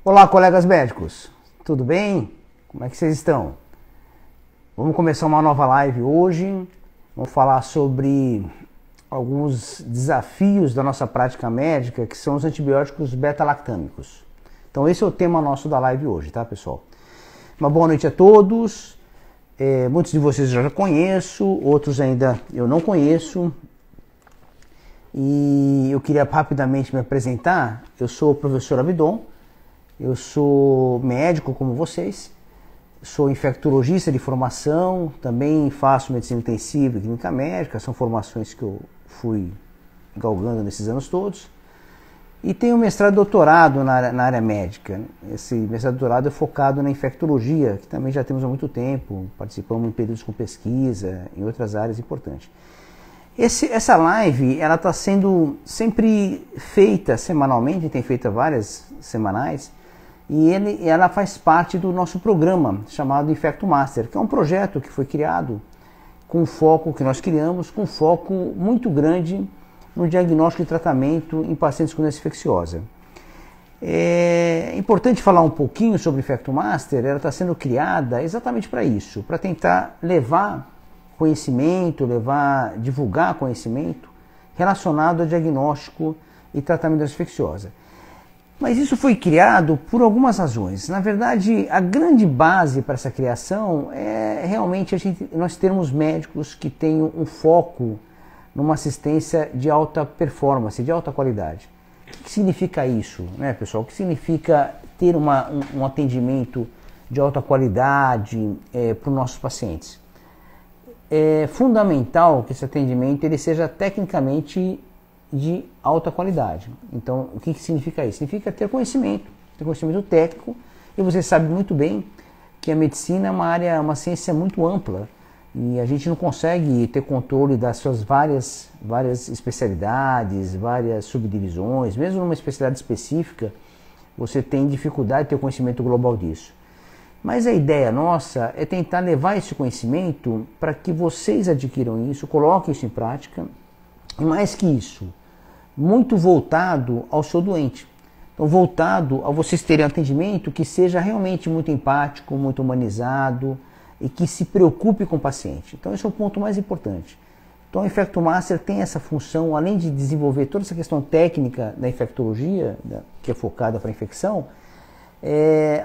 Olá, colegas médicos, tudo bem? Como é que vocês estão? Vamos começar uma nova live hoje. Vamos falar sobre alguns desafios da nossa prática médica, que são os antibióticos beta-lactâmicos. Então esse é o tema nosso da live hoje, tá, pessoal? Uma boa noite a todos. Muitos de vocês eu já conheço, outros ainda eu não conheço. E eu queria rapidamente me apresentar. Eu sou o professor Abdon. Eu sou médico como vocês, sou infectologista de formação, também faço medicina intensiva e clínica médica, são formações que eu fui galgando nesses anos todos. E tenho mestrado e doutorado na área médica. Esse mestrado e doutorado é focado na infectologia, que também já temos há muito tempo, participamos em períodos com pesquisa, em outras áreas importantes. Essa live ela está sendo sempre feita semanalmente, tem feito várias semanais, e ela faz parte do nosso programa chamado Infecto Master, que é um projeto que foi criado com um foco que nós criamos, com um foco muito grande no diagnóstico e tratamento em pacientes com doença infecciosa. É importante falar um pouquinho sobre o Infecto Master. Ela está sendo criada exatamente para isso, para tentar levar conhecimento, divulgar conhecimento relacionado ao diagnóstico e tratamento da doença infecciosa. Mas isso foi criado por algumas razões. Na verdade, a grande base para essa criação é realmente nós termos médicos que tenham um foco numa assistência de alta performance, de alta qualidade. O que significa isso, né, pessoal? O que significa ter um atendimento de alta qualidade para os nossos pacientes? É fundamental que esse atendimento ele seja tecnicamente de alta qualidade. Então, o que significa isso? Significa ter conhecimento técnico, e você sabe muito bem que a medicina é uma ciência muito ampla, e a gente não consegue ter controle das suas várias especialidades, várias subdivisões. Mesmo numa especialidade específica, você tem dificuldade de ter conhecimento global disso. Mas a ideia nossa é tentar levar esse conhecimento para que vocês adquiram isso, coloquem isso em prática, e mais que isso, muito voltado ao seu doente. Então, voltado a vocês terem um atendimento que seja realmente muito empático, muito humanizado e que se preocupe com o paciente. Então, esse é o ponto mais importante. Então, o Infecto Master tem essa função, além de desenvolver toda essa questão técnica da infectologia, que é focada para a infecção,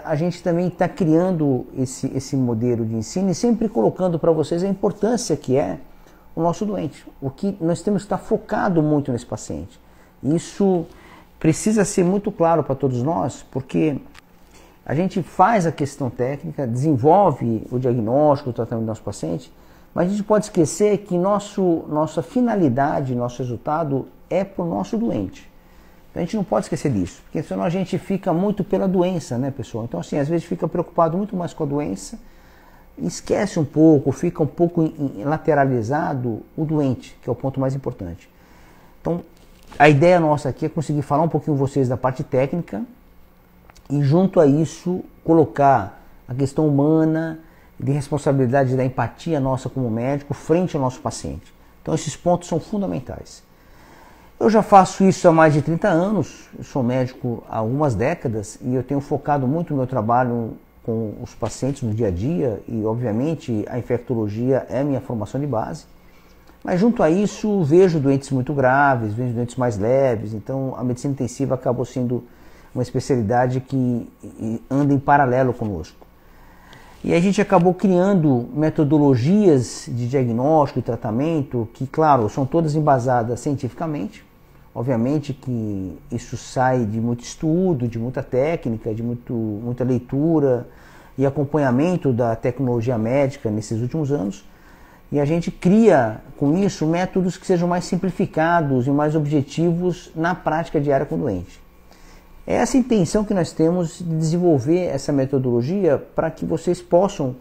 a gente também está criando esse modelo de ensino e sempre colocando para vocês a importância que é o nosso doente. O que nós temos que estar focado muito nesse paciente. Isso precisa ser muito claro para todos nós, porque a gente faz a questão técnica, desenvolve o diagnóstico, o tratamento do nosso paciente, mas a gente pode esquecer que nossa finalidade, nosso resultado é para o nosso doente. A gente não pode esquecer disso, porque senão a gente fica muito pela doença, né, pessoal? Então, assim, às vezes fica preocupado muito mais com a doença, esquece um pouco, fica um pouco lateralizado o doente, que é o ponto mais importante. Então, a ideia nossa aqui é conseguir falar um pouquinho com vocês da parte técnica e, junto a isso, colocar a questão humana, de responsabilidade da empatia nossa como médico frente ao nosso paciente. Então, esses pontos são fundamentais. Eu já faço isso há mais de 30 anos, eu sou médico há algumas décadas e eu tenho focado muito no meu trabalho com os pacientes no dia a dia e, obviamente, a infectologia é a minha formação de base. Mas, junto a isso, vejo doentes muito graves, vejo doentes mais leves, então a medicina intensiva acabou sendo uma especialidade que anda em paralelo conosco. E a gente acabou criando metodologias de diagnóstico e tratamento que, claro, são todas embasadas cientificamente. Obviamente que isso sai de muito estudo, de muita técnica, de muita leitura e acompanhamento da tecnologia médica nesses últimos anos. E a gente cria, com isso, métodos que sejam mais simplificados e mais objetivos na prática diária com o doente. É essa a intenção que nós temos de desenvolver essa metodologia para que vocês possam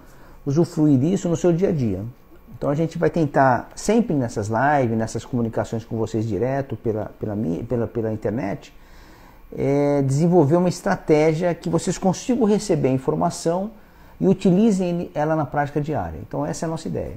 usufruir disso no seu dia a dia. Então a gente vai tentar sempre nessas lives, nessas comunicações com vocês direto pela internet, desenvolver uma estratégia que vocês consigam receber a informação e utilizem ela na prática diária. Então essa é a nossa ideia.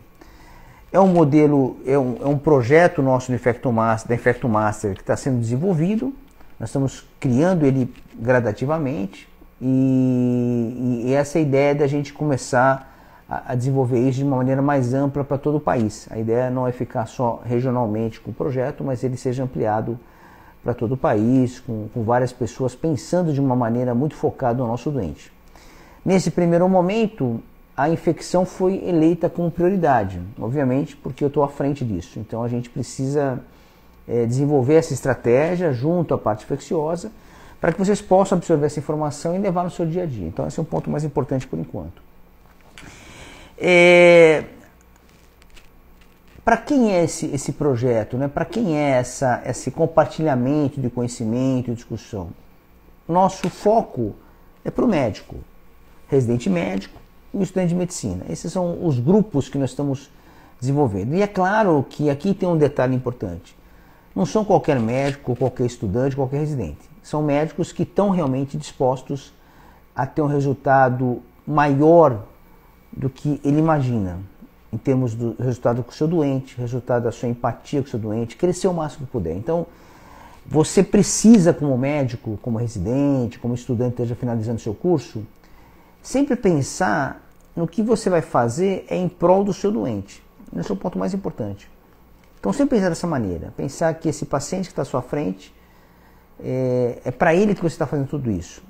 É um modelo, é um projeto nosso da Infecto Master que está sendo desenvolvido. Nós estamos criando ele gradativamente. E essa é a ideia da gente começar a desenvolver isso de uma maneira mais ampla para todo o país. A ideia não é ficar só regionalmente com o projeto, mas ele seja ampliado para todo o país, com várias pessoas pensando de uma maneira muito focada no nosso doente. Nesse primeiro momento, a infecção foi eleita como prioridade, obviamente, porque eu estou à frente disso. Então a gente precisa desenvolver essa estratégia junto à parte infecciosa para que vocês possam absorver essa informação e levar no seu dia a dia. Então esse é um ponto mais importante por enquanto. Para quem é esse projeto, né? Para quem é esse compartilhamento de conhecimento e discussão? Nosso foco é para o médico, residente médico e o estudante de medicina. Esses são os grupos que nós estamos desenvolvendo. E é claro que aqui tem um detalhe importante. Não são qualquer médico, qualquer estudante, qualquer residente. São médicos que estão realmente dispostos a ter um resultado maior do que ele imagina, em termos do resultado com o seu doente, resultado da sua empatia com o seu doente, crescer o máximo que puder. Então, você precisa, como médico, como residente, como estudante que esteja finalizando seu curso, sempre pensar no que você vai fazer em prol do seu doente. Esse é o ponto mais importante. Então, sempre pensar dessa maneira. Pensar que esse paciente que está à sua frente, é para ele que você está fazendo tudo isso.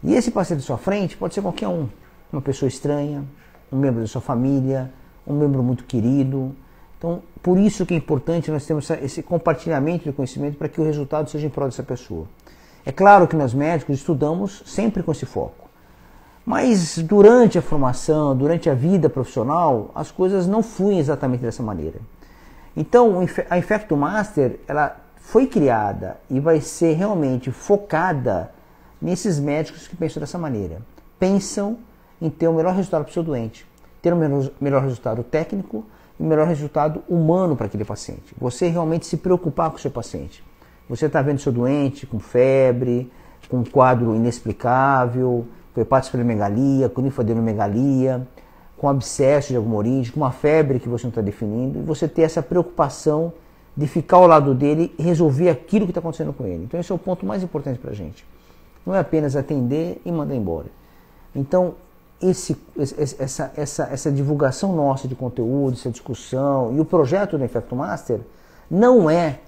E esse paciente à sua frente pode ser qualquer um. Uma pessoa estranha, um membro da sua família, um membro muito querido. Então, por isso que é importante nós termos esse compartilhamento de conhecimento para que o resultado seja em prol dessa pessoa. É claro que nós médicos estudamos sempre com esse foco. Mas durante a formação, durante a vida profissional, as coisas não fluem exatamente dessa maneira. Então, a Infecto Master, ela foi criada e vai ser realmente focada nesses médicos que pensam dessa maneira. Pensam em ter o melhor resultado para o seu doente, ter o melhor resultado técnico e o melhor resultado humano para aquele paciente. Você realmente se preocupar com o seu paciente. Você está vendo seu doente com febre, com um quadro inexplicável, com hepatosplenomegalia, com linfadenomegalia, com abscesso de alguma origem, com uma febre que você não está definindo, e você ter essa preocupação de ficar ao lado dele e resolver aquilo que está acontecendo com ele. Então esse é o ponto mais importante para a gente. Não é apenas atender e mandar embora. Então, essa divulgação nossa de conteúdo, essa discussão e o projeto do Infecto Master não é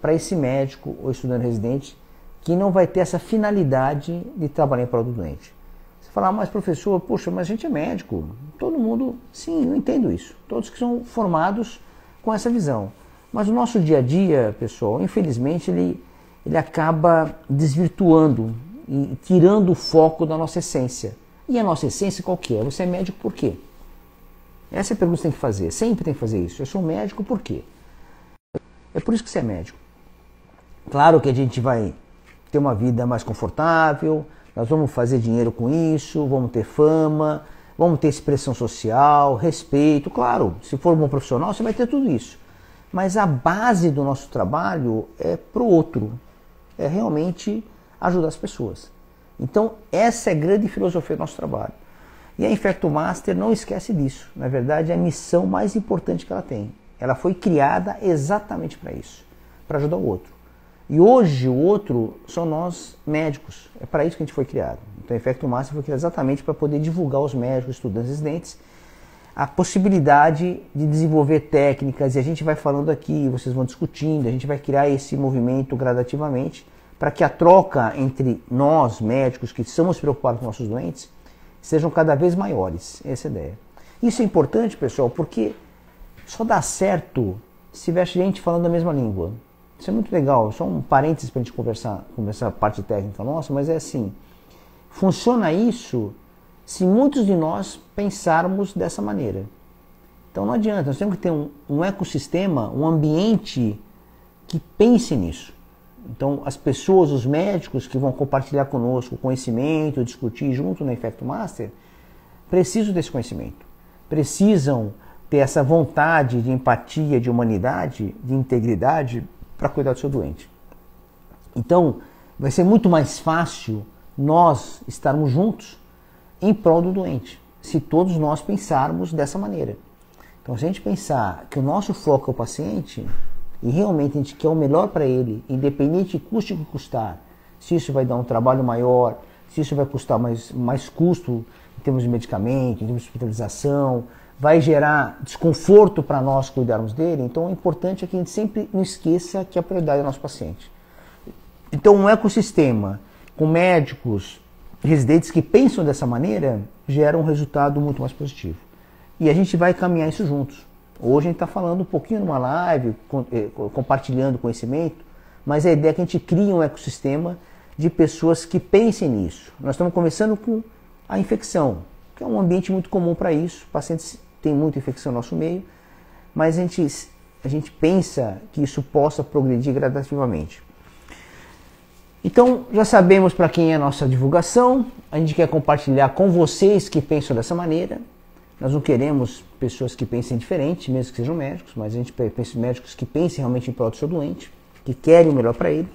para esse médico ou estudante residente que não vai ter essa finalidade de trabalhar em prol do doente. Você fala, mas professor, poxa, mas a gente é médico. Todo mundo, sim, eu entendo isso. Todos que são formados com essa visão. Mas o nosso dia a dia, pessoal, infelizmente, ele acaba desvirtuando e tirando o foco da nossa essência. E a nossa essência qual que é? Você é médico por quê? Essa é a pergunta que você tem que fazer. Sempre tem que fazer isso. Eu sou médico por quê? É por isso que você é médico. Claro que a gente vai ter uma vida mais confortável, nós vamos fazer dinheiro com isso, vamos ter fama, vamos ter expressão social, respeito. Claro, se for um bom profissional, você vai ter tudo isso. Mas a base do nosso trabalho é pro outro. É realmente ajudar as pessoas. Então, essa é a grande filosofia do nosso trabalho. E a Infecto Master não esquece disso. Na verdade, é a missão mais importante que ela tem. Ela foi criada exatamente para isso, para ajudar o outro. E hoje o outro são nós médicos. É para isso que a gente foi criado. Então, a Infecto Master foi criada exatamente para poder divulgar aos médicos, estudantes, residentes, a possibilidade de desenvolver técnicas, e a gente vai falando aqui, vocês vão discutindo, a gente vai criar esse movimento gradativamente para que a troca entre nós, médicos, que estamos preocupados com nossos doentes, sejam cada vez maiores. Essa é a ideia. Isso é importante, pessoal, porque só dá certo se tiver gente falando a mesma língua. Isso é muito legal. Só um parênteses para a gente conversar a parte técnica nossa, mas é assim, funciona isso se muitos de nós pensarmos dessa maneira. Então não adianta, nós temos que ter um ecossistema, um ambiente que pense nisso. Então as pessoas, os médicos que vão compartilhar conosco o conhecimento, discutir junto na Infecto Master, precisam desse conhecimento. Precisam ter essa vontade de empatia, de humanidade, de integridade para cuidar do seu doente. Então vai ser muito mais fácil nós estarmos juntos em prol do doente, se todos nós pensarmos dessa maneira. Então, se a gente pensar que o nosso foco é o paciente e realmente a gente quer o melhor para ele, independente de custe o que custar, se isso vai dar um trabalho maior, se isso vai custar mais custo em termos de medicamento, em termos de hospitalização, vai gerar desconforto para nós cuidarmos dele. Então o importante é que a gente sempre não esqueça que a prioridade é o nosso paciente. Então um ecossistema com médicos residentes que pensam dessa maneira gera um resultado muito mais positivo. E a gente vai caminhar isso juntos. Hoje a gente está falando um pouquinho numa live, compartilhando conhecimento, mas a ideia é que a gente crie um ecossistema de pessoas que pensem nisso. Nós estamos começando com a infecção, que é um ambiente muito comum para isso. Pacientes têm muita infecção no nosso meio, mas a gente pensa que isso possa progredir gradativamente. Então, já sabemos para quem é a nossa divulgação, a gente quer compartilhar com vocês que pensam dessa maneira. Nós não queremos pessoas que pensem diferente, mesmo que sejam médicos, mas a gente pensa em médicos que pensem realmente em prol do seu doente, que querem o melhor para ele.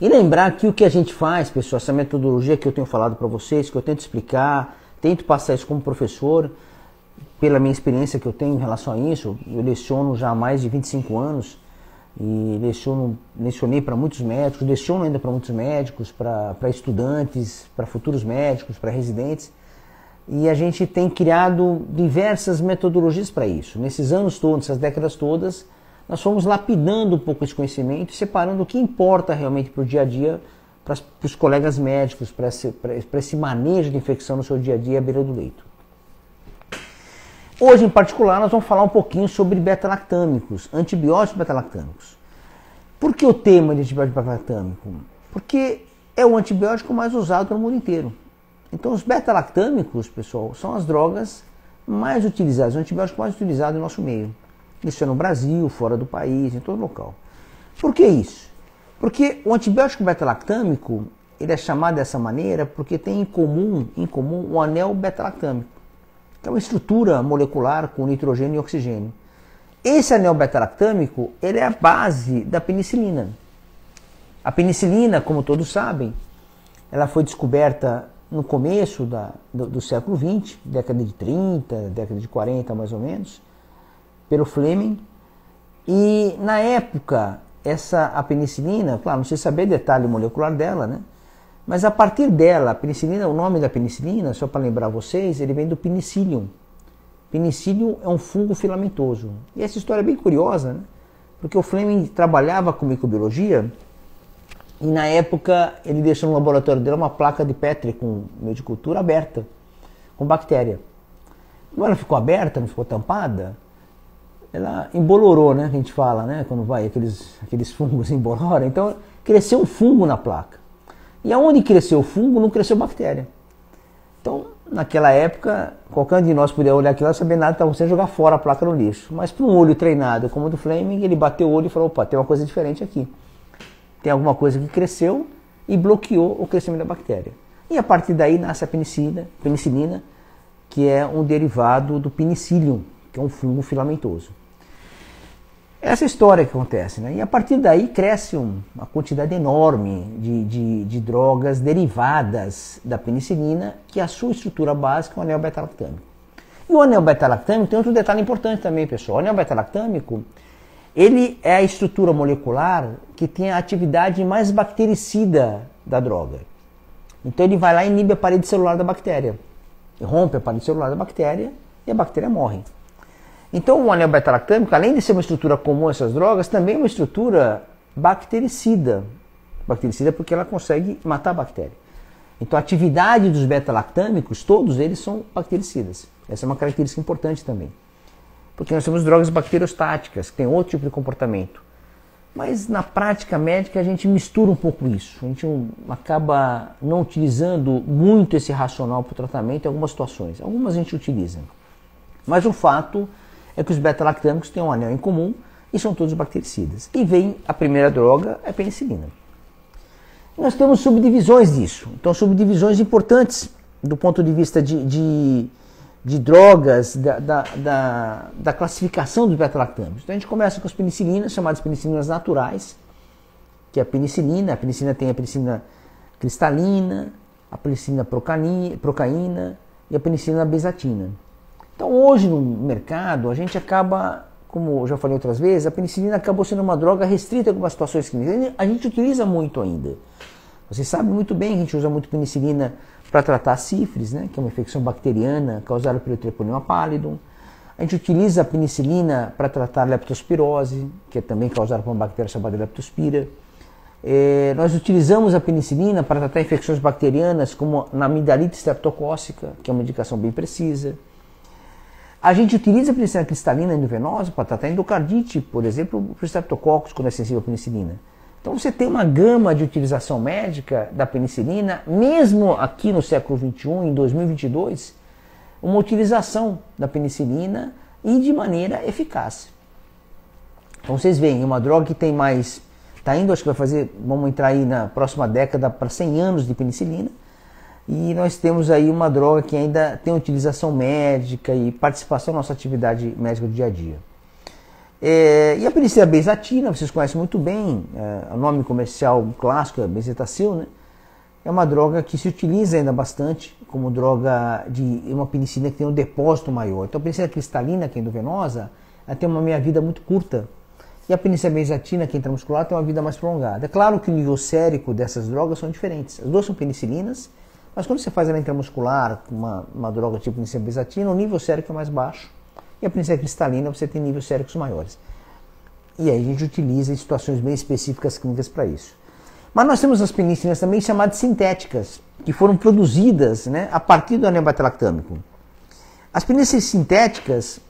E lembrar que o que a gente faz, pessoal, essa metodologia que eu tenho falado para vocês, que eu tento explicar, tento passar isso como professor, pela minha experiência que eu tenho em relação a isso. Eu leciono já há mais de 25 anos e lecionei para muitos médicos, leciono ainda para muitos médicos, para estudantes, para futuros médicos, para residentes. E a gente tem criado diversas metodologias para isso. Nesses anos todos, nessas décadas todas, nós fomos lapidando um pouco esse conhecimento e separando o que importa realmente para o dia a dia, para os colegas médicos, para esse manejo de infecção no seu dia a dia à beira do leito. Hoje, em particular, nós vamos falar um pouquinho sobre beta-lactâmicos, antibióticos beta-lactâmicos. Por que o tema de antibiótico beta-lactâmico? Porque é o antibiótico mais usado no mundo inteiro. Então, os beta-lactâmicos, pessoal, são as drogas mais utilizadas, o antibiótico mais utilizado no nosso meio. Isso é no Brasil, fora do país, em todo local. Por que isso? Porque o antibiótico beta-lactâmico, ele é chamado dessa maneira porque tem em comum o anel beta-lactâmico, que é uma estrutura molecular com nitrogênio e oxigênio. Esse anel beta-lactâmico, ele é a base da penicilina. A penicilina, como todos sabem, ela foi descoberta no começo do século XX, década de 30, década de 40 mais ou menos, pelo Fleming. E na época, a penicilina, claro, não sei saber detalhe molecular dela, né? Mas a partir dela, a penicilina, o nome da penicilina, só para lembrar vocês, ele vem do penicillium. Penicillium é um fungo filamentoso. E essa história é bem curiosa, né? Porque o Fleming trabalhava com microbiologia e na época ele deixou no laboratório dele uma placa de Petri com meio de cultura aberta, com bactéria. Como ela ficou aberta, não ficou tampada, ela embolorou, né? A gente fala, né? Quando vai aqueles fungos emboloram. Então cresceu um fungo na placa. E aonde cresceu o fungo, não cresceu bactéria. Então, naquela época, qualquer um de nós podia olhar aquilo e saber nada, estava você jogar fora a placa no lixo. Mas para um olho treinado como o do Fleming, ele bateu o olho e falou, opa, tem uma coisa diferente aqui. Tem alguma coisa que cresceu e bloqueou o crescimento da bactéria. E a partir daí nasce a penicilina, que é um derivado do penicillium, que é um fungo filamentoso. Essa história que acontece, né? E a partir daí cresce uma quantidade enorme de drogas derivadas da penicilina, que a sua estrutura básica é o anel beta-lactâmico. E o anel beta-lactâmico tem outro detalhe importante também, pessoal. O anel beta-lactâmico, ele é a estrutura molecular que tem a atividade mais bactericida da droga. Então ele vai lá e inibe a parede celular da bactéria. Rompe a parede celular da bactéria e a bactéria morre. Então o anel beta-lactâmico, além de ser uma estrutura comum a essas drogas, também é uma estrutura bactericida. Bactericida porque ela consegue matar a bactéria. Então a atividade dos beta-lactâmicos, todos eles são bactericidas. Essa é uma característica importante também. Porque nós temos drogas bacteriostáticas, que têm outro tipo de comportamento. Mas na prática médica a gente mistura um pouco isso. A gente acaba não utilizando muito esse racional para o tratamento em algumas situações. Algumas a gente utiliza. Mas o fato é que os beta-lactâmicos têm um anel em comum e são todos bactericidas. E vem a primeira droga, a penicilina. Nós temos subdivisões disso. Então, subdivisões importantes do ponto de vista de drogas, da classificação dos beta-lactâmicos. Então, a gente começa com as penicilinas, chamadas penicilinas naturais, que é a penicilina. A penicilina tem a penicilina cristalina, a penicilina procaína e a penicilina bezatina. Então hoje no mercado a gente acaba, como eu já falei outras vezes, a penicilina acabou sendo uma droga restrita em algumas situações clínicas. A gente utiliza muito ainda. Vocês sabem muito bem que a gente usa muito penicilina para tratar a sífilis, né, que é uma infecção bacteriana causada pelo Treponema pallidum. A gente utiliza a penicilina para tratar a leptospirose, que é também causada por uma bactéria chamada Leptospira. Nós utilizamos a penicilina para tratar infecções bacterianas como na amidalite streptocócica, que é uma indicação bem precisa. A gente utiliza a penicilina cristalina endovenosa para tratar endocardite, por exemplo, para o streptococcus, quando é sensível à penicilina. Então você tem uma gama de utilização médica da penicilina, mesmo aqui no século XXI, em 2022, uma utilização da penicilina e de maneira eficaz. Então vocês veem, uma droga que tem mais, está indo, acho que vai fazer, vamos entrar aí na próxima década para 100 anos de penicilina, e nós temos aí uma droga que ainda tem utilização médica e participação na nossa atividade médica do dia a dia. E a penicilina benzatina, vocês conhecem muito bem, o nome comercial clássico é benzetacil, né? É uma droga que se utiliza ainda bastante como droga de uma penicilina que tem um depósito maior. Então a penicilina cristalina, que é endovenosa, ela tem uma meia-vida muito curta. E a penicilina benzatina, que é intramuscular, tem uma vida mais prolongada. É claro que o nível sérico dessas drogas são diferentes. As duas são penicilinas, mas quando você faz ela intramuscular, uma droga tipo penicilina benzatina, o nível sérico é mais baixo. E a penicilina cristalina, você tem níveis séricos maiores. E aí a gente utiliza em situações bem específicas clínicas para isso. Mas nós temos as penicilinas também chamadas sintéticas, que foram produzidas, né, a partir do anel beta-lactâmico. As penicilinas sintéticas,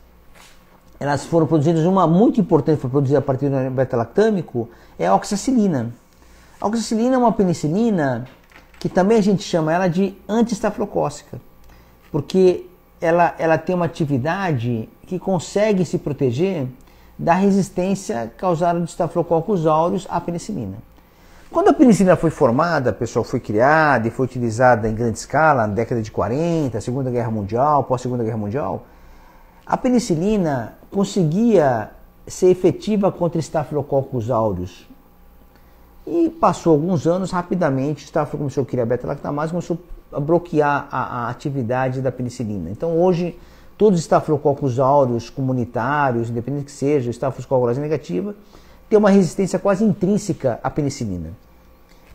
elas foram produzidas, uma muito importante foi produzida a partir do anel beta-lactâmico, é a oxacilina. A oxacilina é uma penicilina que também a gente chama ela de anti-estafilocócica, porque ela tem uma atividade que consegue se proteger da resistência causada do Staphylococcus aureus à penicilina. Quando a penicilina foi formada, pessoal, foi criada e foi utilizada em grande escala na década de 40, Segunda Guerra Mundial, pós-Segunda Guerra Mundial, a penicilina conseguia ser efetiva contra Staphylococcus aureus. E passou alguns anos, rapidamente, o Staphylococcus começou a criar beta-lactamase, começou a bloquear a atividade da penicilina. Então hoje, todos os Staphylococcus aureus comunitários, independente que seja, Staphylococcus negativa, tem uma resistência quase intrínseca à penicilina.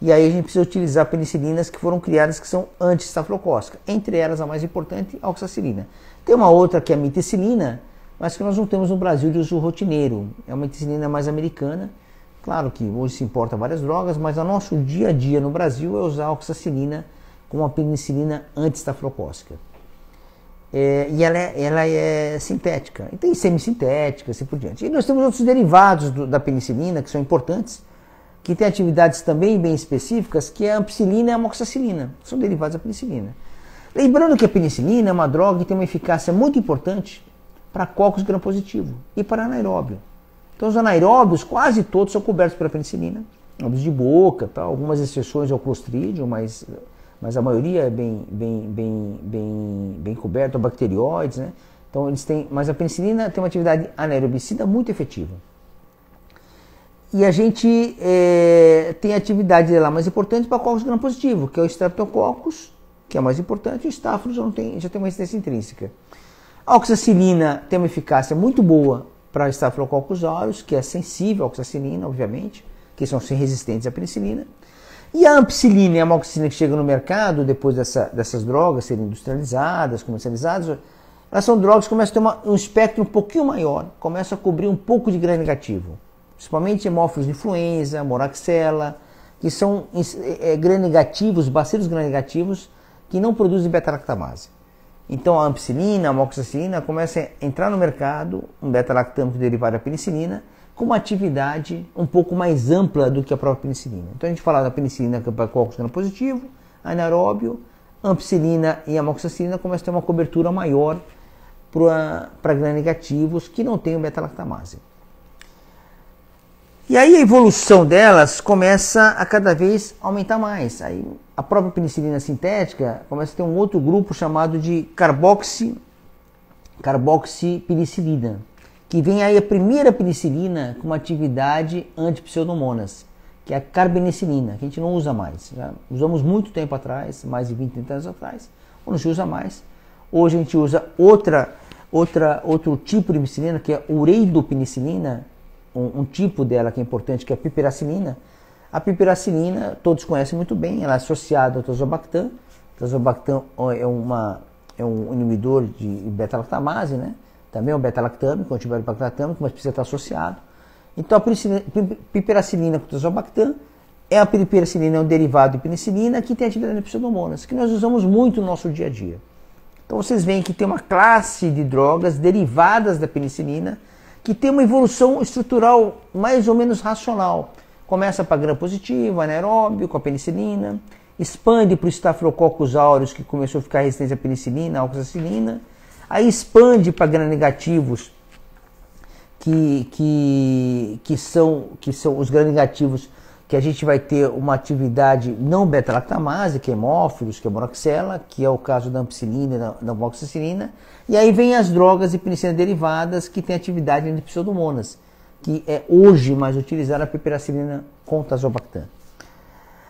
E aí a gente precisa utilizar penicilinas que foram criadas que são anti-estafilocócicas. Entre elas, a mais importante, a oxacilina. Tem uma outra que é a miticilina, mas que nós não temos no Brasil de uso rotineiro. É uma miticilina mais americana. Claro que hoje se importa várias drogas, mas o nosso dia a dia no Brasil é usar a oxacilina como uma penicilina anti-estafilocócica. E ela é sintética, e tem semissintética, assim por diante. E nós temos outros derivados da penicilina, que são importantes, que têm atividades também bem específicas, que é a ampicilina e a amoxicilina, são derivados da penicilina. Lembrando que a penicilina é uma droga que tem uma eficácia muito importante para cocos gram-positivo e para anaeróbio. Então os anaeróbios, quase todos, são cobertos pela penicilina, óbios de boca, tá? Algumas exceções ao Clostridium, mas a maioria é bem coberta, bacterióides, né? Então eles têm, mas a penicilina tem uma atividade anaerobicida muito efetiva. E a gente tem a atividade dela mais importante para cocos gram-positivo, que é o Streptococcus, que é mais importante, e o Staphylos já tem uma resistência intrínseca. A oxacilina tem uma eficácia muito boa para Staphylococcus aureus, que é sensível à oxacilina, obviamente, que são resistentes à penicilina. E a ampicilina e a amoxicilina que chegam no mercado depois dessas drogas serem industrializadas, comercializadas, elas são drogas que começam a ter um espectro um pouquinho maior, começam a cobrir um pouco de gram negativo, principalmente hemófilos de influenza, moraxella, que são gram negativos, bacilos gram negativos, que não produzem beta-lactamase. Então a ampicilina, a amoxicilina começa a entrar no mercado, um beta-lactâmico derivado da penicilina, com uma atividade um pouco mais ampla do que a própria penicilina. Então a gente fala da penicilina que é para cocos gram-positivo, anaeróbio, ampicilina e amoxicilina começam a ter uma cobertura maior para gram-negativos que não têm o beta-lactamase. E aí a evolução delas começa a cada vez aumentar mais. Aí a própria penicilina sintética começa a ter um outro grupo chamado de carboxipenicilina, que vem aí a primeira penicilina com uma atividade anti-pseudomonas, que é a carbenicilina, que a gente não usa mais. Já usamos muito tempo atrás, mais de 20, 30 anos atrás, ou não se usa mais. Hoje a gente usa outro tipo de penicilina, que é ureidopenicilina, um tipo dela que é importante, que é a piperacilina. A piperacilina, todos conhecem muito bem, ela é associada ao tazobactam. O tazobactam é um inibidor de beta-lactamase, né? Também é um beta-lactâmico, um antibactâmico, mas precisa estar associado. Então a piperacilina com tazobactam a piperacilina é um derivado de penicilina que tem atividade em pseudomonas, que nós usamos muito no nosso dia a dia. Então vocês veem que tem uma classe de drogas derivadas da penicilina que tem uma evolução estrutural mais ou menos racional. Começa para gram-positivo, anaeróbio, com a penicilina, expande para o Staphylococcus aureus, que começou a ficar resistente à penicilina, à oxacilina, aí expande para gram-negativos, que são os gram-negativos que a gente vai ter uma atividade não beta-lactamase, que é hemófilos, que é moraxela, que é o caso da ampicilina e da amoxicilina, e aí vem as drogas de penicilina derivadas que têm atividade em pseudomonas, que é hoje mais utilizada a piperacilina com tazobactam.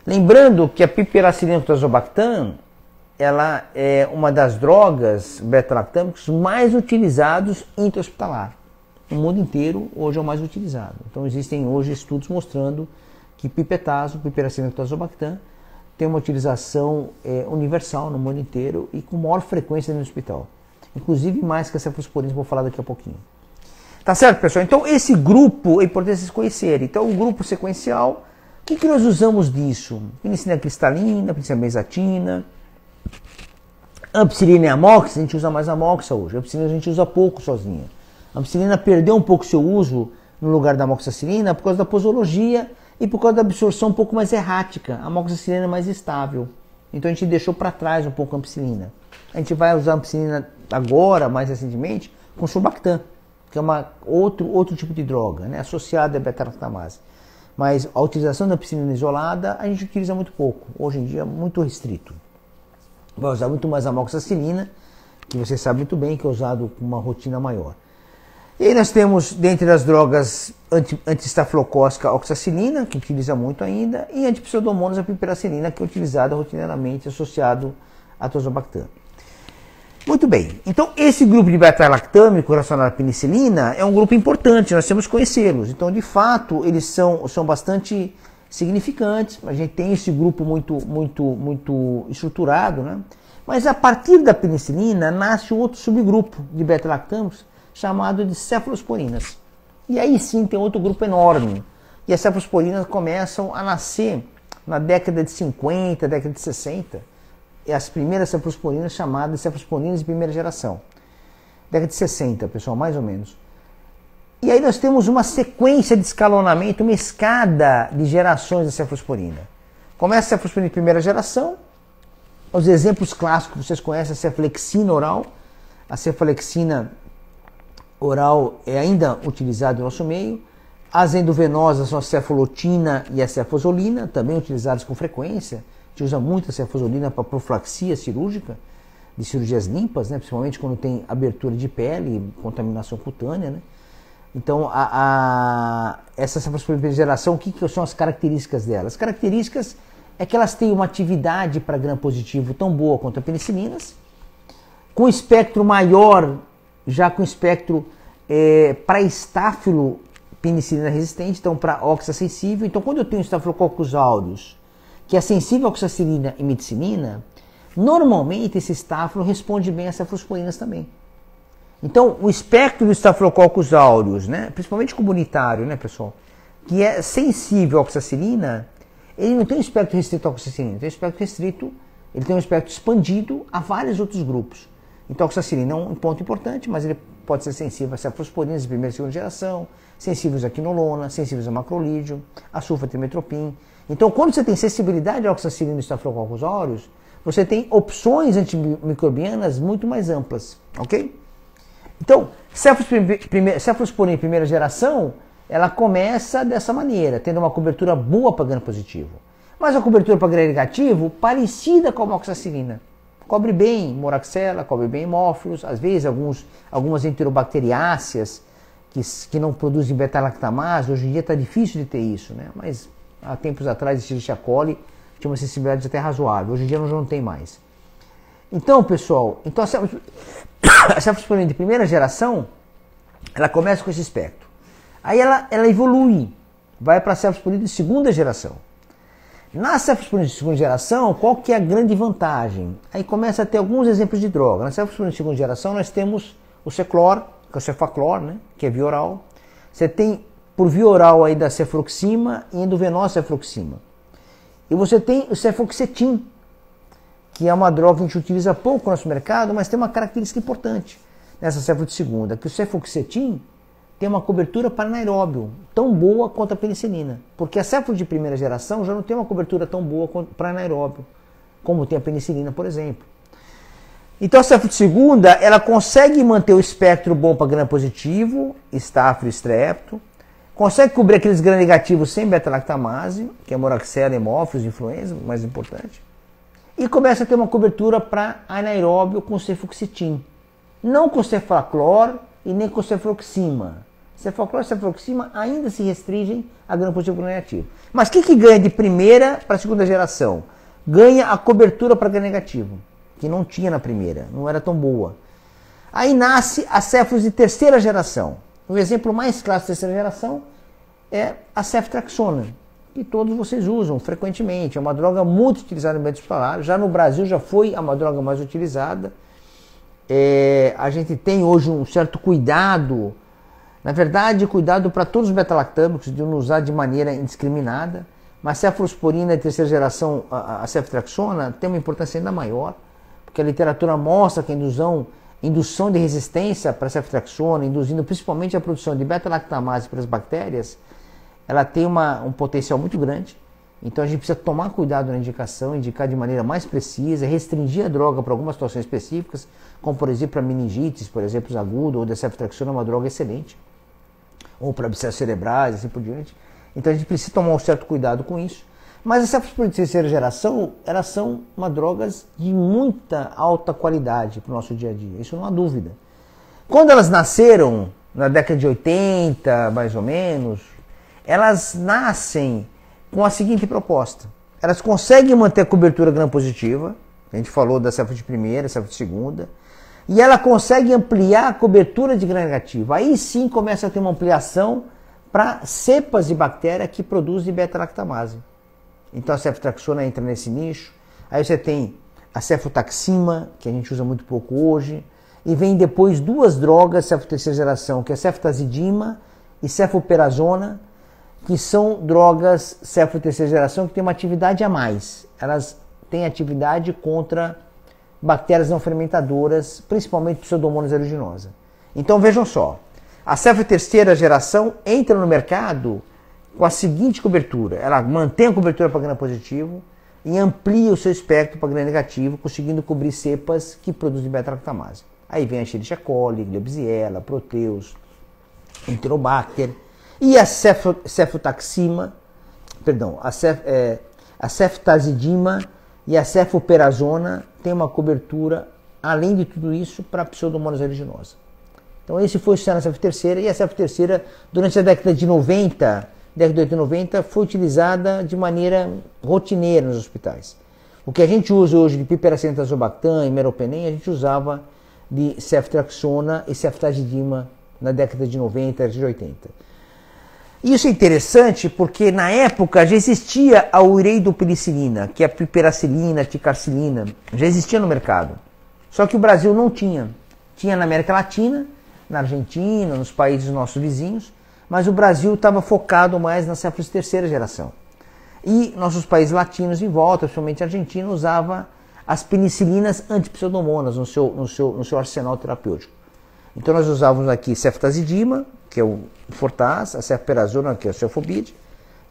Lembrando que a piperacilina com tazobactam, ela é uma das drogas beta-lactâmicas mais utilizados intra-hospitalar. No mundo inteiro, hoje é o mais utilizado. Então existem hoje estudos mostrando que pipetazo, piperacilina com tazobactam, tem uma utilização universal no mundo inteiro e com maior frequência no hospital. Inclusive mais que a cefalosporina, que eu vou falar daqui a pouquinho. Tá certo, pessoal? Então esse grupo é importante vocês conhecerem. Então o grupo sequencial, o que nós usamos disso? Penicilina cristalina, penicilina benzatina, ampicilina e amox, a gente usa mais amoxa hoje. A ampicilina a gente usa pouco sozinha. A ampicilina perdeu um pouco seu uso no lugar da amoxicilina por causa da posologia e por causa da absorção um pouco mais errática. A amoxicilina é mais estável. Então a gente deixou para trás um pouco a ampicilina. A gente vai usar a ampicilina agora, mais recentemente, com sulbactam, que é outro tipo de droga, né, associada a beta-lactamase. Mas a utilização da ampicilina isolada a gente utiliza muito pouco. Hoje em dia é muito restrito. Vai usar muito mais a amoxicilina, que você sabe muito bem que é usado com uma rotina maior. E aí nós temos, dentre as drogas, anti-estafilocócica, a oxacilina, que utiliza muito ainda, e antipseudomonas, a piperacilina, que é utilizada rotineiramente associado a tazobactam. Muito bem, então esse grupo de beta-lactâmico relacionado à penicilina é um grupo importante, nós temos que conhecê-los. Então, de fato, eles são bastante significantes, a gente tem esse grupo muito estruturado, né? Mas a partir da penicilina nasce um outro subgrupo de beta-lactâmicos chamado de cefalosporinas. E aí sim tem outro grupo enorme. E as cefalosporinas começam a nascer na década de 50, década de 60. E as primeiras cefalosporinas chamadas cefalosporinas de primeira geração. Década de 60, pessoal, mais ou menos. E aí nós temos uma sequência de escalonamento, uma escada de gerações da cefalosporina. Começa a cefalosporina de primeira geração. Os exemplos clássicos que vocês conhecem, a cefalexina oral. A cefalexina oral é ainda utilizada no nosso meio. As endovenosas são a cefalotina e a cefazolina, também utilizadas com frequência. A gente usa muito a cefazolina para profilaxia cirúrgica, de cirurgias limpas, né? Principalmente quando tem abertura de pele e contaminação cutânea, né? Então, essa cefalosporina de geração, o que são as características delas? As características é que elas têm uma atividade para gram-positivo tão boa quanto a penicilinas, com espectro maior, já com espectro para estáfilo penicilina resistente, então para oxacensível. Então, quando eu tenho Staphylococcus aureus, que é sensível à oxacilina e meticilina, normalmente esse estáfilo responde bem às cefalosporinas também. Então, o espectro do Staphylococcus aureus, né, principalmente comunitário, né, pessoal, que é sensível à oxacilina, ele não tem um espectro restrito à oxacilina, ele tem um espectro restrito, ele tem um espectro expandido a vários outros grupos. Então, a oxacilina é um ponto importante, mas ele pode ser sensível a cefalosporinas de primeira e segunda geração, sensíveis a quinolona, sensíveis a macrolídeo, a sulfatrimetropin. Então, quando você tem sensibilidade à oxacilina e Staphylococcus aureus, você tem opções antimicrobianas muito mais amplas, ok? Então, cefalosporina primeira geração, ela começa dessa maneira, tendo uma cobertura boa para gram-positivo. Mas a cobertura para gram-negativo, parecida com a oxacilina. Cobre bem moraxela, cobre bem hemófilos, às vezes algumas enterobacteriáceas que não produzem beta-lactamase. Hoje em dia está difícil de ter isso, né? Mas há tempos atrás, Escherichia coli tinha uma sensibilidade até razoável. Hoje em dia não tem mais. Então, pessoal, a cefalosporina de primeira geração, ela começa com esse espectro. Aí ela evolui, vai para a cefalosporina de segunda geração. Na cefalosporina de segunda geração, qual que é a grande vantagem? Aí começa a ter alguns exemplos de droga. Na cefalosporina de segunda geração nós temos o Ceclor, que é o Cefaclor, né, que é via oral. Você tem por via oral aí da cefroxima e endovenosa cefroxima. E você tem o cefoxetim, que é uma droga que a gente utiliza pouco no nosso mercado, mas tem uma característica importante nessa cefalo de segunda, que o cefoxetim tem uma cobertura para anaeróbio tão boa quanto a penicilina. Porque a cefalo de primeira geração já não tem uma cobertura tão boa para anaeróbio, como tem a penicilina, por exemplo. Então a cefalo de segunda, ela consegue manter o espectro bom para gram positivo, estáfilo e estrepto, consegue cobrir aqueles gram negativos sem beta-lactamase, que é moraxella, hemófilos, influenza, mais importante, e começa a ter uma cobertura para anaeróbio com cefoxitim. Não com cefaclor e nem com cefroxima. Cefaclor e cefroxima ainda se restringem a gram positivo e gram negativo. Mas o que ganha de primeira para a segunda geração? Ganha a cobertura para gram negativo, que não tinha na primeira, não era tão boa. Aí nasce a céfalos de terceira geração. O exemplo mais clássico de terceira geração é a ceftriaxona, que todos vocês usam frequentemente. É uma droga muito utilizada no ambiente hospitalar. Já no Brasil já foi uma droga mais utilizada. A gente tem hoje um certo cuidado, na verdade, cuidado para todos os beta-lactâmicos, de não usar de maneira indiscriminada. Mas a cefalosporina de terceira geração, a ceftriaxona, tem uma importância ainda maior, porque a literatura mostra que a indução de resistência para a ceftriaxona, induzindo principalmente a produção de beta-lactamase para as bactérias, ela tem um potencial muito grande. Então a gente precisa tomar cuidado na indicação, indicar de maneira mais precisa, restringir a droga para algumas situações específicas, como por exemplo a meningites, por exemplo, aguda, ou da ceftriaxona é uma droga excelente, ou para abscessos cerebrais, assim por diante. Então a gente precisa tomar um certo cuidado com isso. Mas as cefalosporinas de terceira geração, elas são drogas de muita alta qualidade para o nosso dia a dia, isso não há dúvida. Quando elas nasceram, na década de 80, mais ou menos, elas nascem com a seguinte proposta. Elas conseguem manter a cobertura gram-positiva, a gente falou da cefalo de primeira, cefalo de segunda, e ela consegue ampliar a cobertura de gram-negativo. Aí sim começa a ter uma ampliação para cepas de bactéria que produzem beta-lactamase. Então a ceftriaxona entra nesse nicho. Aí você tem a cefotaxima, que a gente usa muito pouco hoje, e vem depois duas drogas, cefalo de terceira geração, que é ceftazidima e cefoperazona, que são drogas cefalo de terceira geração que têm uma atividade a mais. Elas têm atividade contra bactérias não fermentadoras, principalmente Pseudomonas aeruginosa. Então vejam só, a cefalo de terceira geração entra no mercado com a seguinte cobertura: ela mantém a cobertura para gram positivo e amplia o seu espectro para gram negativo, conseguindo cobrir cepas que produzem beta-lactamase. Aí vem a Escherichia coli, Klebsiella, Proteus, Enterobacter. E a cefotaxima, perdão, a ceftazidima e a cefoperazona tem uma cobertura, além de tudo isso, para a Pseudomonas aeruginosa. Então esse foi o cenário da cefalo terceira, e a cefalo terceira, durante a década de 90, década de 80 e 90, foi utilizada de maneira rotineira nos hospitais. O que a gente usa hoje de piperacina, tazobactam e meropenem, a gente usava de ceftriaxona e ceftazidima na década de 90, década de 80. Isso é interessante porque na época já existia a ureidopenicilina, que é a piperacilina, a ticarcilina, já existia no mercado. Só que o Brasil não tinha. Tinha na América Latina, na Argentina, nos países nossos vizinhos, mas o Brasil estava focado mais na cefalo de terceira geração. E nossos países latinos em volta, principalmente a Argentina, usava as penicilinas antipseudomonas no seu arsenal terapêutico. Então nós usávamos aqui ceftazidima, que é o Fortaz, a cefoperazona, que é o cefobid,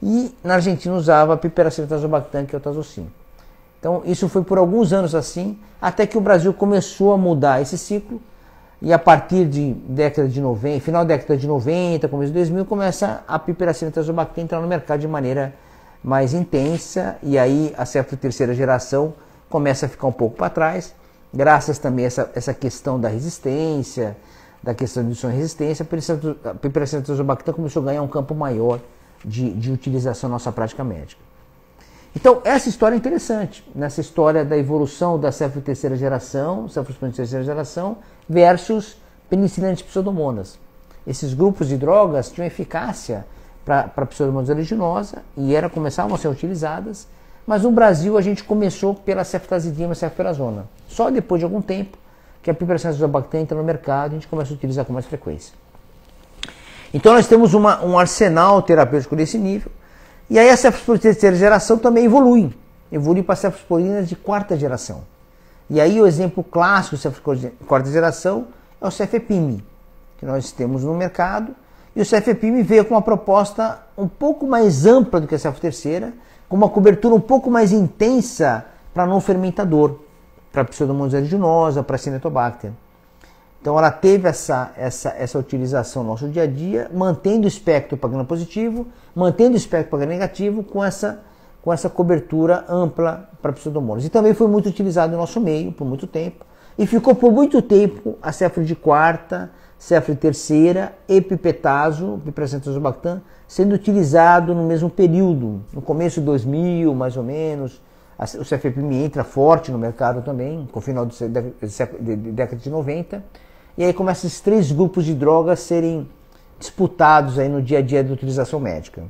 e na Argentina usava a piperacina tazobactam, que é o tazocin. Então isso foi por alguns anos assim, até que o Brasil começou a mudar esse ciclo, e a partir de década de 90, final da década de 90, começo de 2000, começa a piperacina tazobactam a entrar no mercado de maneira mais intensa, e aí a cefalo de terceira geração começa a ficar um pouco para trás, graças também a essa questão da resistência, da questão de indução de resistência, a piperacina tazobactam começou a ganhar um campo maior de utilização na nossa prática médica. Então, essa história é interessante, nessa história da evolução da cefalo de terceira geração, cefalosporina de terceira geração, versus penicilina antipseudomonas. Esses grupos de drogas tinham eficácia para Pseudomonas aeruginosa e começavam a ser utilizadas, mas no Brasil a gente começou pela ceftazidima e ceftriaxona. Só depois de algum tempo que a piperacina azobactam entra no mercado, a gente começa a utilizar com mais frequência. Então nós temos um arsenal terapêutico desse nível, e aí a cefalosporina de terceira geração também evolui para cefalosporinas de quarta geração. E aí o exemplo clássico de cefalosporina de quarta geração é o cefepime, que nós temos no mercado, e o cefepime veio com uma proposta um pouco mais ampla do que a cefalo terceira, com uma cobertura um pouco mais intensa para não fermentador, para Pseudomonas aeruginosa, para Acinetobacter. Então ela teve essa utilização no nosso dia a dia, mantendo o espectro para gram positivo, mantendo o espectro para gram negativo, com essa cobertura ampla para Pseudomonas. E também foi muito utilizado no nosso meio por muito tempo, e ficou por muito tempo a cefalo de quarta, cefalo de terceira e pipetazo, piperacina azobactam, sendo utilizado no mesmo período, no começo de 2000, mais ou menos. O cefepime entra forte no mercado também, com o final da década de 90. E aí começam esses três grupos de drogas serem disputados aí no dia a dia da utilização médica.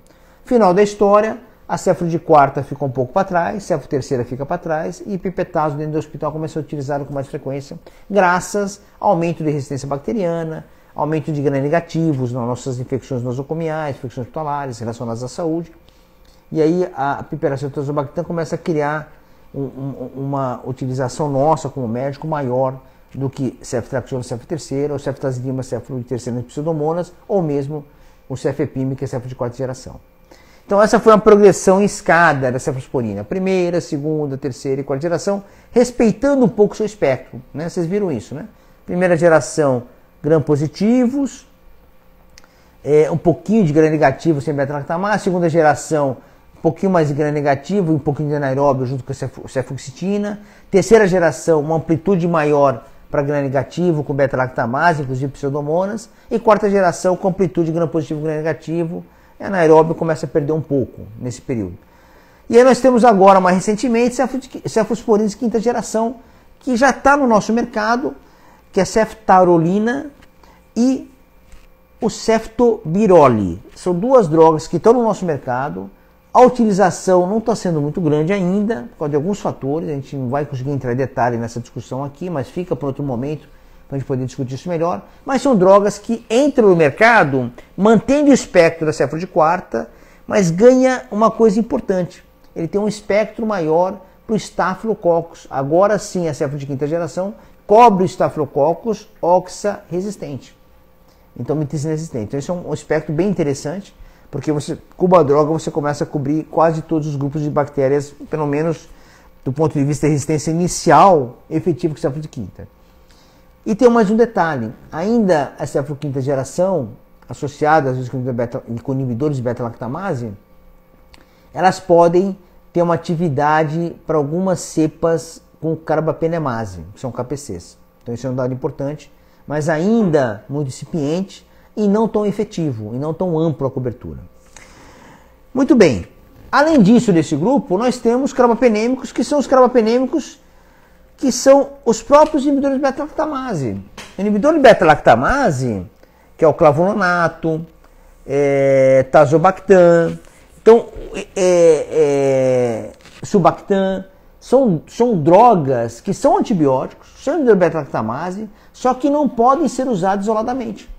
Final da história, a cefalo de quarta ficou um pouco para trás, cefalo terceira fica para trás, e pipetazo dentro do hospital começou a ser utilizado com mais frequência, graças ao aumento de resistência bacteriana, aumento de gram negativos nas nossas infecções nosocomiais, infecções hospitalares relacionadas à saúde. E aí a piperacina azobactam começa a criar uma utilização nossa como médico maior do que ceftriaxona, cefalo terceira, ou ceftazidima, cefalo de terceira de Pseudomonas, ou mesmo o cefepime, que é cefalo de quarta geração. Então essa foi uma progressão em escada da cefalosporina, primeira, segunda, terceira e quarta geração, respeitando um pouco o seu espectro, né? Vocês viram isso, né? Primeira geração, gram positivos, um pouquinho de gram negativo sem beta-lactamase, segunda geração, um pouquinho mais de gram negativo e um pouquinho de anaeróbio junto com a cefuroxetina, terceira geração, uma amplitude maior para gram negativo com beta-lactamase, inclusive Pseudomonas, e quarta geração com amplitude gram positivo e gram negativo, e anaeróbio começa a perder um pouco nesse período. E aí nós temos agora, mais recentemente, cefalosporinas de quinta geração, que já está no nosso mercado, que é ceftarolina e o ceftobiroli. São duas drogas que estão no nosso mercado. A utilização não está sendo muito grande ainda, por causa de alguns fatores. A gente não vai conseguir entrar em detalhe nessa discussão aqui, mas fica para outro momento para a gente poder discutir isso melhor. Mas são drogas que entram no mercado, mantendo o espectro da cefalo de quarta, mas ganha uma coisa importante. Ele tem um espectro maior para o Staphylococcus. Agora sim, a cefalo de quinta geração cobre o Staphylococcus oxa resistente. Então, miticina resistente. Então, esse é um espectro bem interessante, porque você, com uma droga, você começa a cobrir quase todos os grupos de bactérias, pelo menos do ponto de vista da resistência inicial, efetivo com cefalo de quinta. E tem mais um detalhe. Ainda a cefalo quinta geração, associada às vezes com inibidores de beta-lactamase, elas podem ter uma atividade para algumas cepas com carbapenemase, que são KPCs. Então, isso é um dado importante, mas ainda muito incipiente e não tão efetivo, e não tão amplo a cobertura. Muito bem. Além disso, desse grupo, nós temos carbapenêmicos, que são os carbapenêmicos que são os próprios inibidores de beta-lactamase. O inibidor de beta-lactamase, que é o clavulonato, tazobactam, então, sulbactam, são drogas que são antibióticos, são inibidores de beta-lactamase, só que não podem ser usados isoladamente.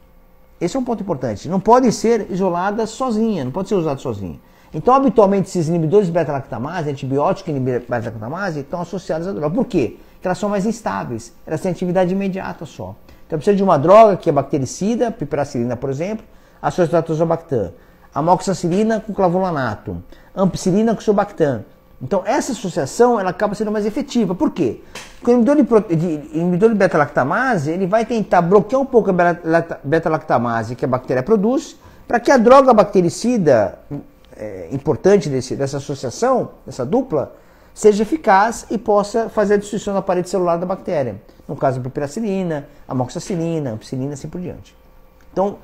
Esse é um ponto importante. Não podem ser isoladas sozinhas, não pode ser usado sozinho. Então, habitualmente, esses inibidores de beta-lactamase, antibióticos que inibem beta-lactamase, estão associados à droga. Por quê? Porque elas são mais instáveis, elas têm atividade imediata só. Então, precisa de uma droga que é bactericida, piperacilina, por exemplo, associada a tazobactam, amoxicilina com clavulonato, ampicilina com sulbactam. Então, essa associação ela acaba sendo mais efetiva. Por quê? Porque o inibidor de beta-lactamase ele vai tentar bloquear um pouco a beta-lactamase que a bactéria produz, para que a droga bactericida importante dessa associação, dessa dupla, seja eficaz e possa fazer a destruição da parede celular da bactéria. No caso, a piperacilina, amoxicilina, ampicilina, assim por diante. Então,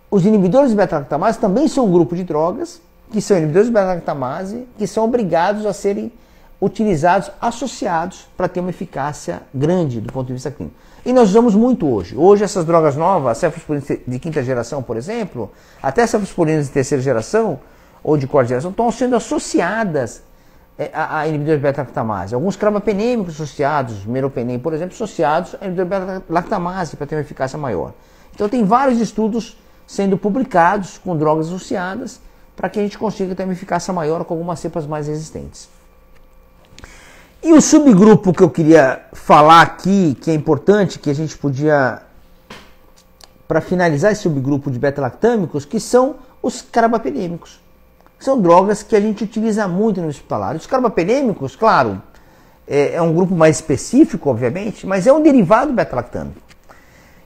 os inibidores de beta-lactamase também são um grupo de drogas que são inibidores de beta-lactamase, que são obrigados a serem utilizados, associados, para ter uma eficácia grande do ponto de vista clínico. E nós usamos muito hoje. Hoje essas drogas novas, cefalosporinas de quinta geração, por exemplo, até cefalosporinas de terceira geração, ou de quarta geração, estão sendo associadas a inibidores de beta-lactamase. Alguns carbapenêmicos associados, meropenem, por exemplo, associados a inibidores de beta-lactamase para ter uma eficácia maior. Então tem vários estudos sendo publicados com drogas associadas para que a gente consiga ter uma eficácia maior com algumas cepas mais resistentes. E o subgrupo que eu queria falar aqui, que é importante, que a gente podia, para finalizar esse subgrupo de beta-lactâmicos, que são os carbapenêmicos. São drogas que a gente utiliza muito no hospitalar. Os carbapenêmicos, claro, é um grupo mais específico, obviamente, mas é um derivado do beta-lactâmico.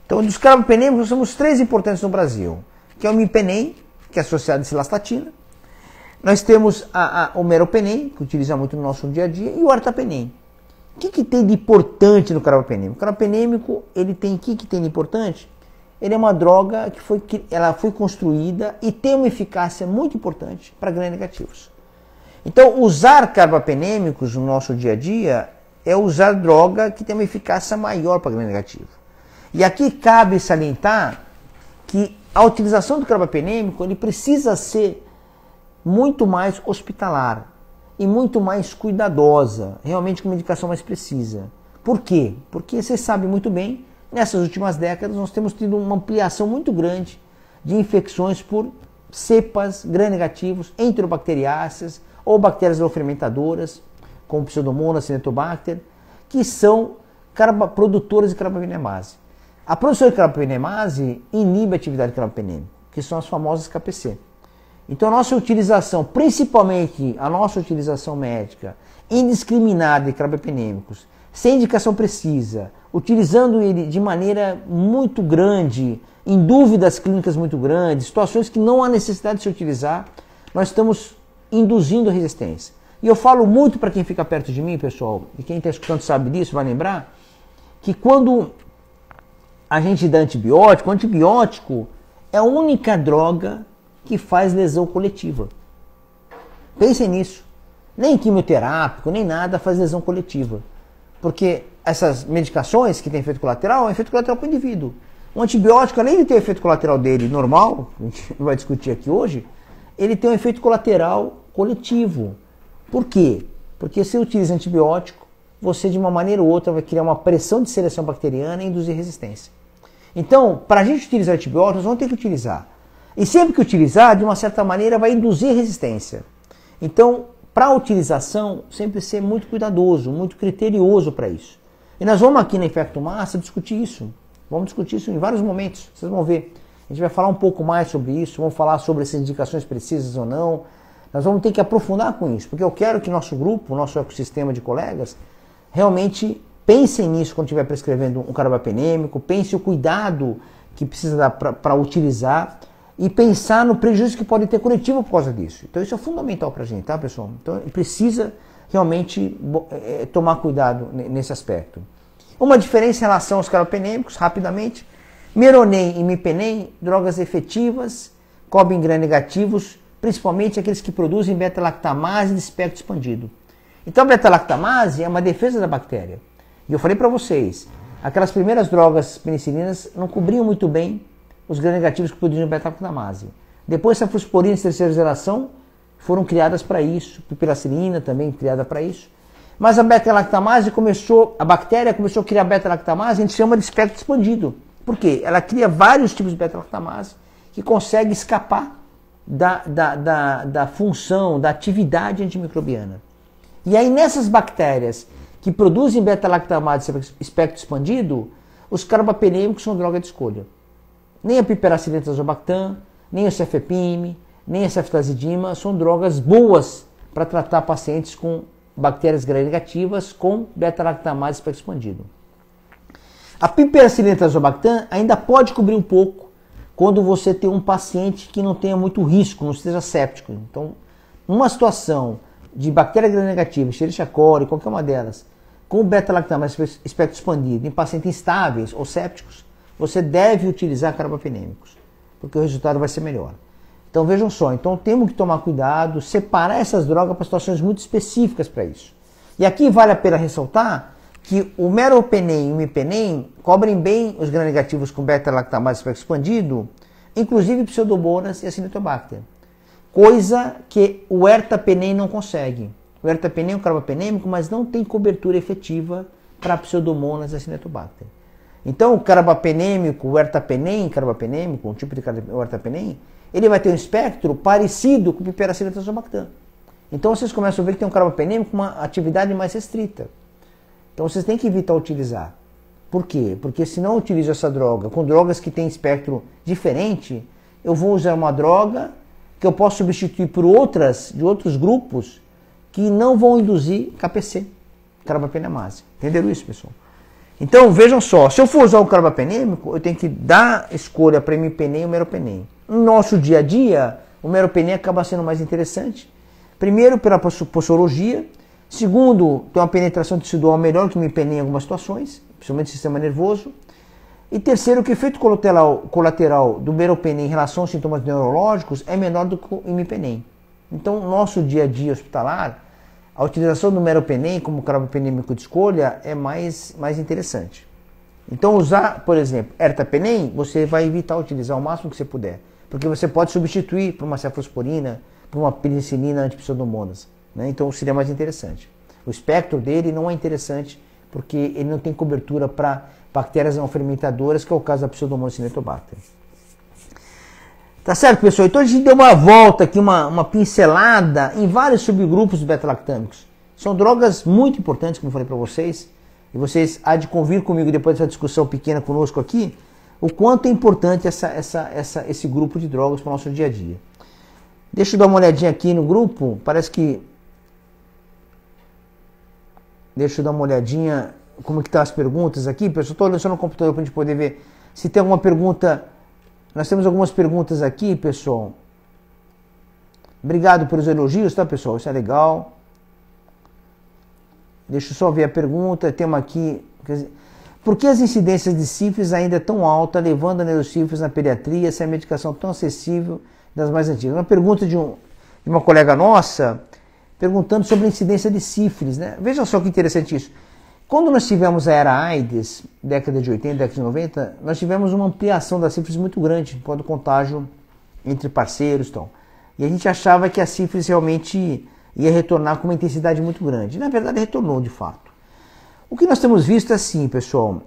Então, dos carbapenêmicos, nós temos 3 importantes no Brasil, que é o imipenem, que é associado a cilastatina. Nós temos o meropenem, que utiliza muito no nosso dia a dia, e o artapenem. O que tem de importante no carbapenêmico? O carbapenêmico, ele tem o que tem de importante? Ele é uma droga ela foi construída e tem uma eficácia muito importante para gram-negativos. Então, usar carbapenêmicos no nosso dia a dia é usar droga que tem uma eficácia maior para gram-negativo. E aqui cabe salientar que a utilização do carbapenêmico ele precisa ser muito mais hospitalar e muito mais cuidadosa, realmente com uma indicação mais precisa. Por quê? Porque você sabe muito bem, nessas últimas décadas nós temos tido uma ampliação muito grande de infecções por cepas gram-negativos, enterobacteriáceas ou bactérias fermentadoras, como Pseudomonas, Cinetobacter, que são produtoras de carbapenemase. A produção de carbapenemase inibe a atividade carbapenêmica, que são as famosas KPC. Então a nossa utilização, principalmente a nossa utilização médica indiscriminada de carbapenêmicos, sem indicação precisa, utilizando ele de maneira muito grande, em dúvidas clínicas muito grandes, situações que não há necessidade de se utilizar, nós estamos induzindo a resistência. E eu falo muito para quem fica perto de mim, pessoal, e quem está escutando sabe disso, vai lembrar, que quando a gente dá antibiótico, o antibiótico é a única droga que faz lesão coletiva. Pensem nisso. Nem quimioterápico, nem nada faz lesão coletiva. Porque essas medicações que têm efeito colateral, é efeito colateral para o indivíduo. O antibiótico, além de ter o efeito colateral dele normal, a gente não vai discutir aqui hoje, ele tem um efeito colateral coletivo. Por quê? Porque se utiliza antibiótico, você de uma maneira ou outra vai criar uma pressão de seleção bacteriana e induzir resistência. Então, para a gente utilizar antibióticos, nós vamos ter que utilizar. E sempre que utilizar, de uma certa maneira, vai induzir resistência. Então, para a utilização, sempre ser muito cuidadoso, muito criterioso para isso. E nós vamos aqui na Infecto Massa discutir isso. Vamos discutir isso em vários momentos, vocês vão ver. A gente vai falar um pouco mais sobre isso, vamos falar sobre essas indicações precisas ou não. Nós vamos ter que aprofundar com isso, porque eu quero que nosso grupo, nosso ecossistema de colegas, realmente pensem nisso quando estiver prescrevendo um carbapenêmico, pense o cuidado que precisa dar para utilizar e pensar no prejuízo que pode ter coletivo por causa disso. Então isso é fundamental para a gente, tá, pessoal? Então precisa realmente tomar cuidado nesse aspecto. Uma diferença em relação aos carbapenêmicos, rapidamente, meronem e imipenem, drogas efetivas, cobrem gram-negativos, principalmente aqueles que produzem beta-lactamase de espectro expandido. Então a beta-lactamase é uma defesa da bactéria. E eu falei para vocês, aquelas primeiras drogas penicilinas não cobriam muito bem os gram-negativos que produziam beta-lactamase. Depois, a cefalosporina de terceira geração foram criadas para isso, pipiracilina também criada para isso. Mas a beta-lactamase a bactéria começou a criar beta-lactamase, a gente chama de espectro expandido. Por quê? Ela cria vários tipos de beta-lactamase que conseguem escapar da função, da atividade antimicrobiana. E aí, nessas bactérias que produzem beta-lactamase de espectro expandido, os carbapenêmicos são droga de escolha. Nem a piperacilina tazobactam, nem o cefepime, nem a ceftazidima são drogas boas para tratar pacientes com bactérias gram-negativas com beta-lactamase de espectro expandido. A piperacilina tazobactam ainda pode cobrir um pouco quando você tem um paciente que não tenha muito risco, não esteja séptico. Então, numa situação de bactéria gram-negativa, Escherichia coli, qualquer uma delas, com beta-lactamase de espectro expandido em pacientes instáveis ou sépticos, você deve utilizar carbapenêmicos, porque o resultado vai ser melhor. Então vejam só, então temos que tomar cuidado, separar essas drogas para situações muito específicas para isso. E aqui vale a pena ressaltar que o meropenem e o imipenem cobrem bem os gram-negativos com beta-lactamase de espectro expandido, inclusive Pseudomonas e Acinetobacter. Coisa que o ertapenem não consegue. o ertapenem é um carbapenêmico, mas não tem cobertura efetiva para Pseudomonas acinetobacter. Então, o carbapenêmico, o ertapenem carbapenêmico, um tipo de ertapenem, ele vai ter um espectro parecido com o Piperacillus tazobactam. Então, vocês começam a ver que tem um carbapenêmico com uma atividade mais restrita. Então, vocês têm que evitar utilizar. Por quê? Porque se não eu utilizo essa droga com drogas que têm espectro diferente, eu vou usar uma droga que eu posso substituir por outras, de outros grupos, que não vão induzir KPC, carbapenemase. Entenderam isso, pessoal? Então, vejam só, se eu for usar o carbapenêmico, eu tenho que dar escolha para imipenem e o meropenem. No nosso dia a dia, o meropenem acaba sendo mais interessante. Primeiro, pela posturologia. Segundo, tem uma penetração tecidual melhor que o imipenem em algumas situações, principalmente no sistema nervoso. E terceiro, que o efeito colateral do meropenem em relação aos sintomas neurológicos é menor do que o imipenem. Então, no nosso dia a dia hospitalar, a utilização do meropenem como carbapenêmico de escolha é mais interessante. Então, usar, por exemplo, ertapenem, você vai evitar utilizar o máximo que você puder, porque você pode substituir por uma cefalosporina, por uma penicilina anti-pseudomonas, né? Então, seria mais interessante. O espectro dele não é interessante, porque ele não tem cobertura para bactérias não fermentadoras, que é o caso da Pseudomonas acinetobacter. Tá certo, pessoal? Então a gente deu uma volta aqui, uma pincelada em vários subgrupos beta-lactâmicos. São drogas muito importantes, como eu falei para vocês, e vocês há de convir comigo depois dessa discussão pequena conosco aqui, o quanto é importante esse grupo de drogas para o nosso dia a dia. Deixa eu dar uma olhadinha aqui no grupo, parece que... Deixa eu dar uma olhadinha como que estão as perguntas aqui, pessoal. Estou olhando só no computador para a gente poder ver se tem alguma pergunta. Nós temos algumas perguntas aqui, pessoal. Obrigado pelos elogios, tá, pessoal? Isso é legal. Deixa eu só ver a pergunta. Temos aqui... Por que as incidências de sífilis ainda tão alta, levando a neurosífilis na pediatria, se a medicação tão acessível das mais antigas? Uma pergunta de uma colega nossa, perguntando sobre a incidência de sífilis, né? Veja só que interessante isso. Quando nós tivemos a era AIDS, década de 80, década de 90, nós tivemos uma ampliação da sífilis muito grande, por causa do contágio entre parceiros e tal. E a gente achava que a sífilis realmente ia retornar com uma intensidade muito grande. Na verdade, retornou de fato. O que nós temos visto é assim, pessoal.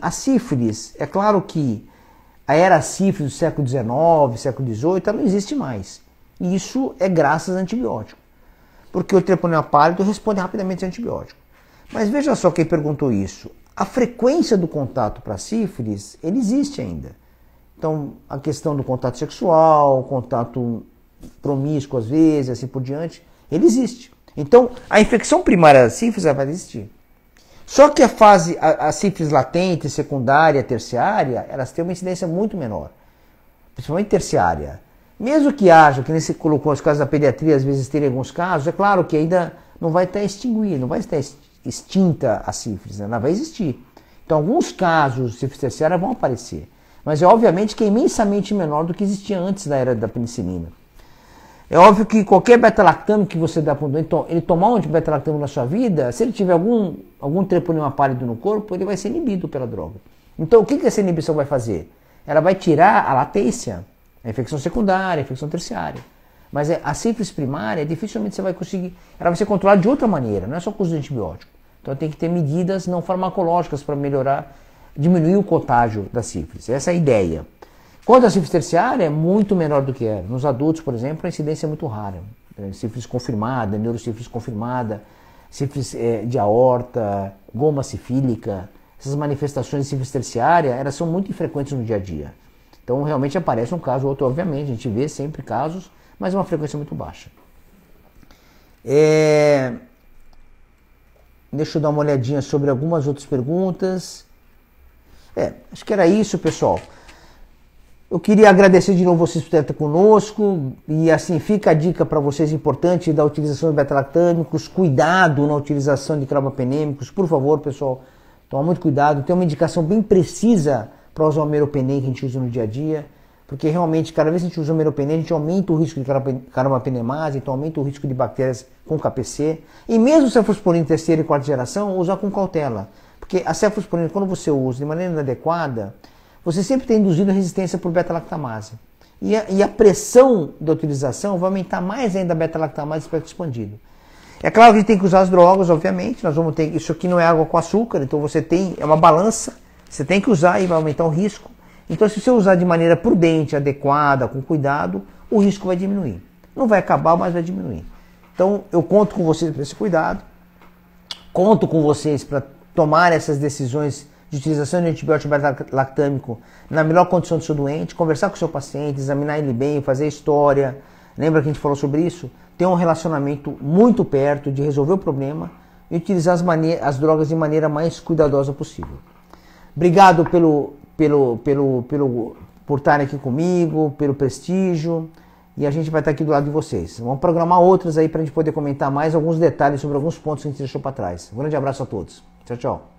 A sífilis, é claro que a era sífilis do século XIX, século XVIII, ela não existe mais. E isso é graças a antibiótico. Porque o treponema pálido responde rapidamente a antibiótico. Mas veja só quem perguntou isso. A frequência do contato para sífilis, ele existe ainda. Então, a questão do contato sexual, contato promíscuo às vezes, assim por diante, ele existe. Então, a infecção primária da sífilis vai existir. Só que a sífilis latente, secundária, terciária, elas têm uma incidência muito menor. Principalmente terciária. Mesmo que haja, que nem você colocou os casos da pediatria, às vezes terem alguns casos, é claro que ainda não vai estar extinguido, não vai estar extinta a sífilis, né? Ela vai existir. Então, alguns casos de sífilis terciária vão aparecer. Mas é obviamente que é imensamente menor do que existia antes da era da penicilina. É óbvio que qualquer beta-lactâmico que você dá para ele tomar um beta-lactâmico na sua vida, se ele tiver algum treponema pálido no corpo, ele vai ser inibido pela droga. Então, o que essa inibição vai fazer? Ela vai tirar a latência, a infecção secundária, a infecção terciária. Mas a sífilis primária, dificilmente você vai conseguir, ela vai ser controlada de outra maneira, não é só com uso de antibiótico. Então tem que ter medidas não farmacológicas para melhorar, diminuir o contágio da sífilis. Essa é a ideia. Quanto à sífilis terciária, é muito menor do que era. Nos adultos, por exemplo, a incidência é muito rara. Sífilis confirmada, neurosífilis confirmada, sífilis de aorta, goma sifílica, essas manifestações de sífilis terciária, elas são muito infrequentes no dia a dia. Então realmente aparece um caso ou outro, obviamente, a gente vê sempre casos, mas é uma frequência muito baixa. Deixa eu dar uma olhadinha sobre algumas outras perguntas. Acho que era isso, pessoal. Eu queria agradecer de novo vocês por estar conosco. E assim, fica a dica para vocês importante da utilização de beta-lactâmicos. Cuidado na utilização de carbapenêmicos. Por favor, pessoal, toma muito cuidado. Tem uma indicação bem precisa para usar o meropenem que a gente usa no dia a dia. Porque realmente, cada vez que a gente usa o meropenem, a gente aumenta o risco de carbapenemase, então aumenta o risco de bactérias com KPC. E mesmo cefalosporina terceira e quarta geração, usar com cautela. Porque a cefalosporina, quando você usa de maneira inadequada, você sempre tem induzido a resistência por beta-lactamase. E a pressão da utilização vai aumentar mais ainda a beta-lactamase espectro expandido. É claro que a gente tem que usar as drogas, obviamente, nós vamos ter, isso aqui não é água com açúcar, então você tem, é uma balança, você tem que usar e vai aumentar o risco. Então se você usar de maneira prudente, adequada, com cuidado, o risco vai diminuir. Não vai acabar, mas vai diminuir. Então eu conto com vocês para esse cuidado, conto com vocês para tomar essas decisões de utilização de antibiótico beta-lactâmico na melhor condição do seu doente, conversar com o seu paciente, examinar ele bem, fazer história. Lembra que a gente falou sobre isso? Ter um relacionamento muito perto de resolver o problema e utilizar as drogas de maneira mais cuidadosa possível. Obrigado por estarem aqui comigo, pelo prestígio, e a gente vai estar aqui do lado de vocês. Vamos programar outras aí para a gente poder comentar mais alguns detalhes sobre alguns pontos que a gente deixou para trás. Um grande abraço a todos. Tchau, tchau.